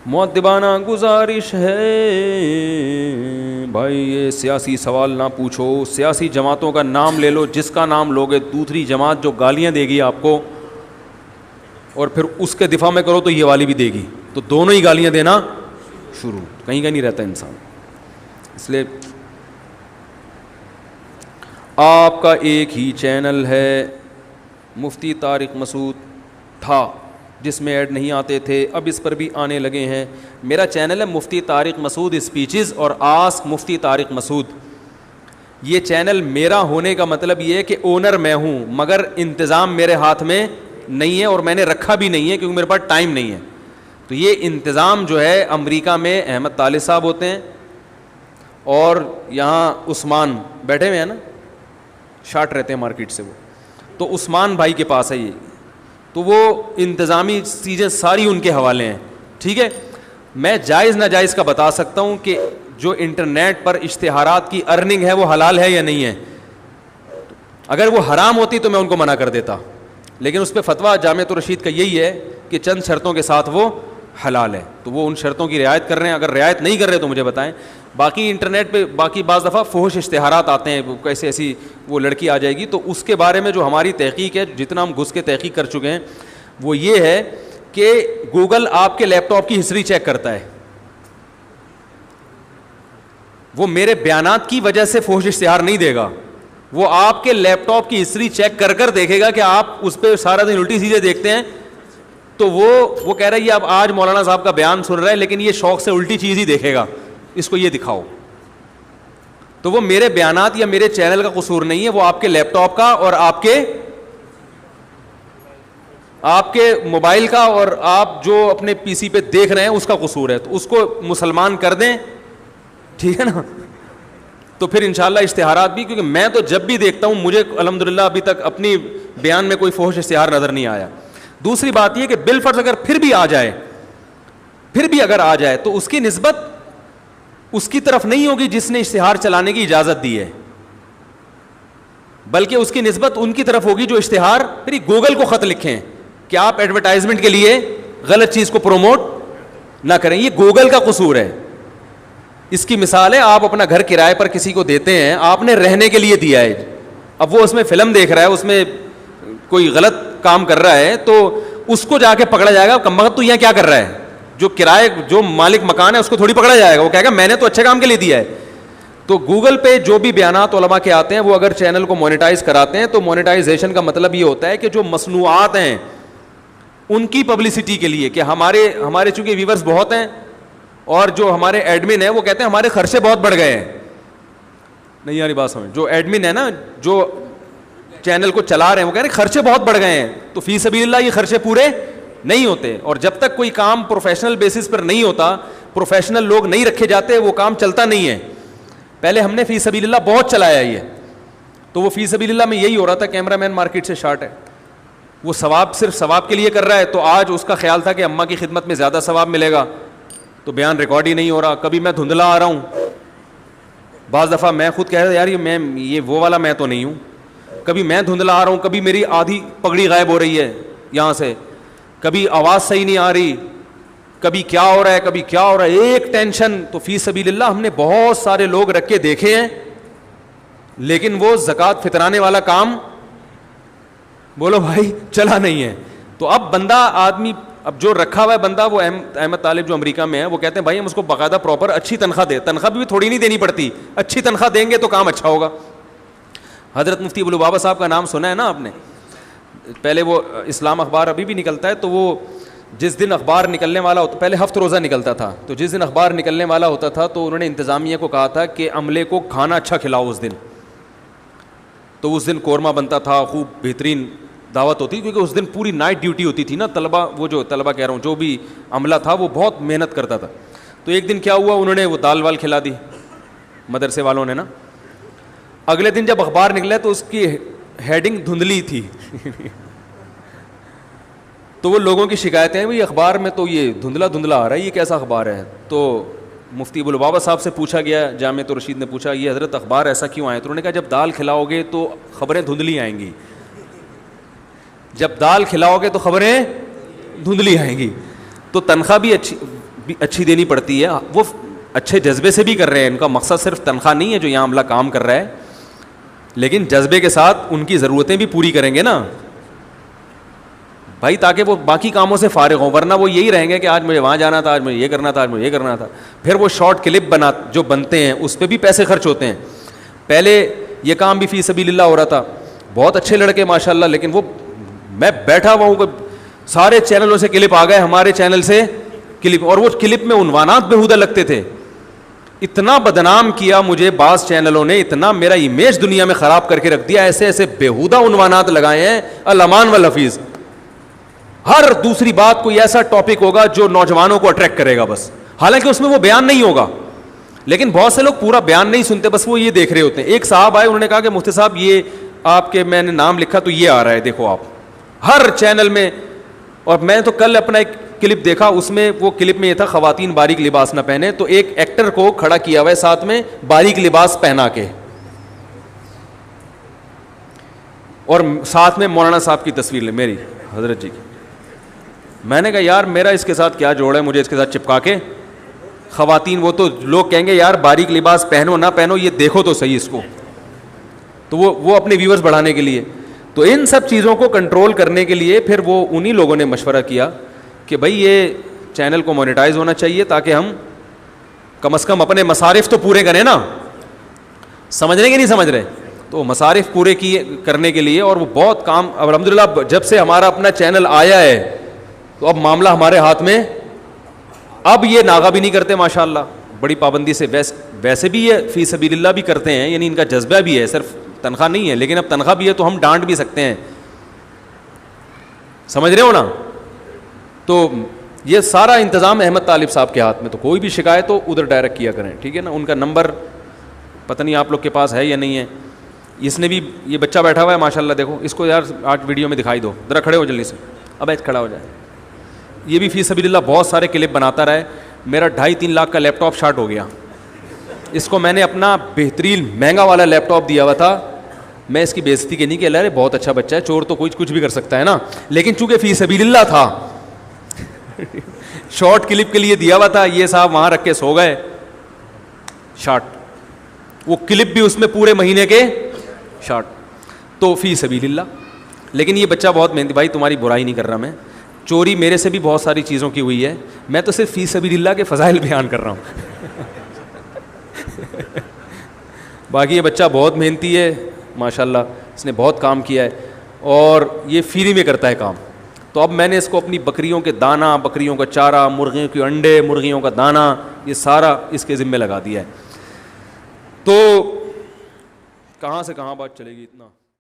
مؤدبانہ گزارش ہے بھائی یہ سیاسی سوال نہ پوچھو, سیاسی جماعتوں کا نام لے لو, جس کا نام لوگے دوسری جماعت جو گالیاں دے گی آپ کو اور پھر اس کے دفاع میں کرو تو یہ والی بھی دے گی, تو دونوں ہی گالیاں دینا شروع, کہیں کا نہیں رہتا انسان. اس لیے آپ کا ایک ہی چینل ہے, مفتی طارق مسعود تھا جس میں ایڈ نہیں آتے تھے, اب اس پر بھی آنے لگے ہیں. میرا چینل ہے مفتی طارق مسعود اسپیچز اور آسک مفتی طارق مسعود. یہ چینل میرا ہونے کا مطلب یہ ہے کہ اونر میں ہوں, مگر انتظام میرے ہاتھ میں نہیں ہے اور میں نے رکھا بھی نہیں ہے کیونکہ میرے پاس ٹائم نہیں ہے. تو یہ انتظام جو ہے امریکہ میں احمد طالب صاحب ہوتے ہیں اور یہاں عثمان بیٹھے ہوئے ہیں نا, شارٹ رہتے ہیں مارکیٹ سے وہ, تو عثمان بھائی کے پاس ہے یہ, تو وہ انتظامی چیزیں ساری ان کے حوالے ہیں. ٹھیک ہے, میں جائز ناجائز کا بتا سکتا ہوں کہ جو انٹرنیٹ پر اشتہارات کی ارننگ ہے وہ حلال ہے یا نہیں ہے. اگر وہ حرام ہوتی تو میں ان کو منع کر دیتا, لیکن اس پہ فتویٰ جامعۃ الرشید کا یہی ہے کہ چند شرطوں کے ساتھ وہ حلال ہے, تو وہ ان شرطوں کی رعایت کر رہے ہیں. اگر رعایت نہیں کر رہے تو مجھے بتائیں. باقی انٹرنیٹ پہ باقی بعض دفعہ فحش اشتہارات آتے ہیں, کیسے ایسی وہ لڑکی آ جائے گی, تو اس کے بارے میں جو ہماری تحقیق ہے, جتنا ہم گھس کے تحقیق کر چکے ہیں, وہ یہ ہے کہ گوگل آپ کے لیپ ٹاپ کی ہسٹری چیک کرتا ہے. وہ میرے بیانات کی وجہ سے فحش اشتہار نہیں دے گا, وہ آپ کے لیپ ٹاپ کی ہسٹری چیک کر کر دیکھے گا کہ آپ اس پہ سارا دن الٹی چیزیں دیکھتے ہیں, تو وہ کہہ رہا ہے یہ اب آج مولانا صاحب کا بیان سن رہا ہے لیکن یہ شوق سے الٹی چیز ہی دیکھے گا, اس کو یہ دکھاؤ. تو وہ میرے بیانات یا میرے چینل کا قصور نہیں ہے, وہ آپ کے لیپ ٹاپ کا اور آپ کے موبائل کا اور آپ جو اپنے پی سی پہ دیکھ رہے ہیں اس کا قصور ہے. تو اس کو مسلمان کر دیں, ٹھیک ہے نا, تو پھر انشاءاللہ اشتہارات بھی, کیونکہ میں تو جب بھی دیکھتا ہوں مجھے الحمدللہ ابھی تک اپنی بیان میں کوئی فحش اشتہار نظر نہیں آیا. دوسری بات یہ کہ بالفرض اگر پھر بھی اگر آ جائے تو اس کی نسبت اس کی طرف نہیں ہوگی جس نے اشتہار چلانے کی اجازت دی ہے, بلکہ اس کی نسبت ان کی طرف ہوگی جو اشتہار, پھر گوگل کو خط لکھیں کہ آپ ایڈورٹائزمنٹ کے لیے غلط چیز کو پروموٹ نہ کریں. یہ گوگل کا قصور ہے. اس کی مثال ہے, آپ اپنا گھر کرائے پر کسی کو دیتے ہیں, آپ نے رہنے کے لیے دیا ہے, اب وہ اس میں فلم دیکھ رہا ہے, اس میں کوئی غلط کام کر رہا ہے, تو اس کو جا کے پکڑا جائے گا, کمبخت تو یہاں کیا کر رہا ہے. جو مالک مکان ہے اس کو تھوڑی پکڑا جائے گا, وہ کہے گا میں نے تو اچھے کام کے لیے دیا ہے. تو گوگل پہ جو بھی بیانات علماء کے آتے ہیں, وہ اگر چینل کو مونیٹائز کراتے ہیں تو مونیٹائزیشن کا مطلب یہ ہوتا ہے کہ جو مصنوعات ہیں ان کی پبلسٹی کے لیے, کہ ہمارے چونکہ ویورز بہت ہیں اور جو ہمارے ایڈمن ہیں وہ کہتے ہیں ہمارے خرچے بہت بڑھ گئے ہیں. نہیں یاری بات سمجھ, جو ایڈمن ہے نا جو چینل کو چلا رہے ہیں وہ کہہ رہے ہیں خرچے بہت بڑھ گئے ہیں, تو فی سبیل اللہ یہ خرچے پورے نہیں ہوتے. اور جب تک کوئی کام پروفیشنل بیسس پر نہیں ہوتا, پروفیشنل لوگ نہیں رکھے جاتے, وہ کام چلتا نہیں ہے. پہلے ہم نے فی سبیل اللہ بہت چلایا یہ, تو وہ فی سبیل اللہ میں یہی ہو رہا تھا, کیمرہ مین مارکیٹ سے شارٹ ہے, وہ ثواب صرف ثواب کے لیے کر رہا ہے. تو آج اس کا خیال تھا کہ اماں کی خدمت میں زیادہ ثواب ملے گا, تو بیان ریکارڈ ہی نہیں ہو رہا. کبھی میں دھندلا آ رہا ہوں, بعض دفعہ میں خود کہہ رہا یار یہ وہ والا میں تو نہیں ہوں, کبھی میں دھندلا آ رہا ہوں, کبھی میری آدھی پگڑی غائب ہو رہی ہے یہاں سے, کبھی آواز صحیح نہیں آ رہی, کبھی کیا ہو رہا ہے, کبھی کیا ہو رہا ہے, ایک ٹینشن. تو فی سبیل اللہ ہم نے بہت سارے لوگ رکھ کے دیکھے ہیں, لیکن وہ زکوٰۃ فطرانے والا کام بولو بھائی چلا نہیں ہے. تو اب اب جو رکھا ہوا ہے بندہ, وہ احمد طالب جو امریکہ میں ہے, وہ کہتے ہیں بھائی ہم اس کو باقاعدہ پراپر اچھی تنخواہ دے, تنخواہ بھی تھوڑی نہیں دینی پڑتی, اچھی تنخواہ دیں گے تو کام اچھا ہوگا. حضرت مفتی ابو لبابہ صاحب کا نام سنا ہے نا آپ نے, پہلے وہ اسلام اخبار ابھی بھی نکلتا ہے, تو وہ جس دن اخبار نکلنے والا ہوتا, پہلے ہفت روزہ نکلتا تھا, تو جس دن اخبار نکلنے والا ہوتا تھا تو انہوں نے انتظامیہ کو کہا تھا کہ عملے کو کھانا اچھا کھلاؤ اس دن. تو اس دن قورمہ بنتا تھا, خوب بہترین دعوت ہوتی, کیونکہ اس دن پوری نائٹ ڈیوٹی ہوتی تھی نا. طلبہ کہہ رہا ہوں, جو بھی عملہ تھا وہ بہت محنت کرتا تھا. تو ایک دن کیا ہوا, انہوں نے وہ دال وال کھلا دی مدرسے والوں نے نا. اگلے دن جب اخبار نکلا تو اس کی ہیڈنگ دھندلی تھی. تو وہ لوگوں کی شکایتیں ہیں, اخبار میں تو یہ دھندلا آ رہا ہے, یہ کیسا اخبار ہے. تو مفتی ابو لبابہ صاحب سے پوچھا گیا, جامعۃ الرشید نے پوچھا یہ حضرت اخبار ایسا کیوں آئے. تو انہوں نے کہا جب دال کھلاؤ گے تو خبریں دھندلی آئیں گی, جب دال کھلاؤ گے تو خبریں دھندلی آئیں گی. تو تنخواہ بھی اچھی, بھی اچھی دینی پڑتی ہے. وہ اچھے جذبے سے بھی کر رہے ہیں, ان کا مقصد صرف تنخواہ نہیں ہے جو یہاں عملہ کام کر رہا ہے, لیکن جذبے کے ساتھ ان کی ضرورتیں بھی پوری کریں گے نا بھائی, تاکہ وہ باقی کاموں سے فارغ ہوں. ورنہ وہ یہی رہیں گے کہ آج مجھے وہاں جانا تھا, آج مجھے یہ کرنا تھا, آج مجھے یہ کرنا تھا. پھر وہ شارٹ کلپ جو بنتے ہیں اس پہ بھی پیسے خرچ ہوتے ہیں. پہلے یہ کام بھی فی سبیل اللہ ہو رہا تھا, بہت اچھے لڑکے ماشاء اللہ, لیکن وہ میں بیٹھا ہوا ہوں, سارے چینلوں سے کلپ آ گئے, ہمارے چینل سے کلپ, اور وہ کلپ میں عنوانات بیہودہ لگتے تھے. اتنا بدنام کیا مجھے بعض چینلوں نے, اتنا میرا امیج دنیا میں خراب کر کے رکھ دیا. ایسے ایسے بیہودہ عنوانات لگائے ہیں, الامان والحفیظ. ہر دوسری بات کوئی ایسا ٹاپک ہوگا جو نوجوانوں کو اٹریکٹ کرے گا بس, حالانکہ اس میں وہ بیان نہیں ہوگا. لیکن بہت سے لوگ پورا بیان نہیں سنتے, بس وہ یہ دیکھ رہے ہوتے ہیں. ایک صاحب آئے, انہوں نے کہا کہ مفتی صاحب یہ آپ کے, میں نے نام لکھا تو یہ آ رہا ہے, دیکھو آپ ہر چینل میں. اور میں تو کل اپنا ایک کلپ دیکھا, اس میں وہ کلپ میں یہ تھا خواتین باریک لباس نہ پہنے, تو ایک ایکٹر کو کھڑا کیا ہوا ہے ساتھ میں باریک لباس پہنا کے, اور ساتھ میں مولانا صاحب کی تصویر لے, میری حضرت جی کی. میں نے کہا یار میرا اس کے ساتھ کیا جوڑ ہے, مجھے اس کے ساتھ چپکا کے. خواتین, وہ تو لوگ کہیں گے یار باریک لباس پہنو نہ پہنو, یہ دیکھو تو صحیح اس کو, تو وہ اپنے ویورز بڑھانے کے لیے. تو ان سب چیزوں کو کنٹرول کرنے کے لیے پھر وہ انہی لوگوں نے مشورہ کیا کہ بھائی یہ چینل کو مونیٹائز ہونا چاہیے, تاکہ ہم کم از کم اپنے مصارف تو پورے کریں نا. سمجھ رہے کہ نہیں سمجھ رہے؟ تو مصارف پورے کرنے کے لیے, اور وہ بہت کام الحمدللہ جب سے ہمارا اپنا چینل آیا ہے تو اب معاملہ ہمارے ہاتھ میں. اب یہ ناغہ بھی نہیں کرتے ماشاء اللہ, بڑی پابندی سے. ویسے بھی یہ فی سبیل اللہ بھی کرتے ہیں, یعنی ان کا جذبہ بھی ہے, صرف تنخواہ نہیں ہے. لیکن اب تنخواہ بھی ہے تو ہم ڈانٹ بھی سکتے ہیں, سمجھ رہے ہو نا. تو یہ سارا انتظام احمد طالب صاحب کے ہاتھ میں. تو کوئی بھی شکایت ہو ادھر ڈائریکٹ کیا کریں, ٹھیک ہے نا. ان کا نمبر پتہ نہیں آپ لوگ کے پاس ہے یا نہیں ہے. اس نے بھی, یہ بچہ بیٹھا ہوا ہے ماشاء اللہ, دیکھو اس کو یار آج ویڈیو میں دکھائی دو, ذرا کھڑے ہو جلدی سے, اب کھڑا ہو جائے. یہ بھی فی سبیل اللہ بہت سارے کلپ بناتا رہا ہے. میرا 2.5-3 لاکھ کا لیپ ٹاپ شارٹ ہو گیا. اس کو میں نے اپنا بہترین مہنگا والا لیپ ٹاپ دیا ہوا تھا. میں اس کی بے عزتی کے نہیں کہہ رہا, بہت اچھا بچہ ہے, چور تو کچھ بھی کر سکتا ہے نا, لیکن چونکہ فی سبیل اللہ تھا شارٹ کلپ کے لیے دیا ہوا تھا. یہ صاحب وہاں رکھ کے سو گئے شارٹ, وہ کلپ بھی اس میں پورے مہینے کے شارٹ. تو فی سبیل اللہ. لیکن یہ بچہ بہت محنتی, بھائی تمہاری برائی نہیں کر رہا میں, چوری میرے سے بھی بہت ساری چیزوں کی ہوئی ہے, میں تو صرف فی سبیل اللہ کے فضائل بیان کر رہا ہوں. باقی یہ بچہ بہت محنتی ہے ماشاء اللہ, اس نے بہت کام کیا ہے, اور یہ فری میں کرتا ہے کام. تو اب میں نے اس کو اپنی بکریوں کے دانہ, بکریوں کا چارہ, مرغیوں کے انڈے, مرغیوں کا دانہ, یہ سارا اس کے ذمہ لگا دیا ہے. تو کہاں سے کہاں بات چلے گی اتنا.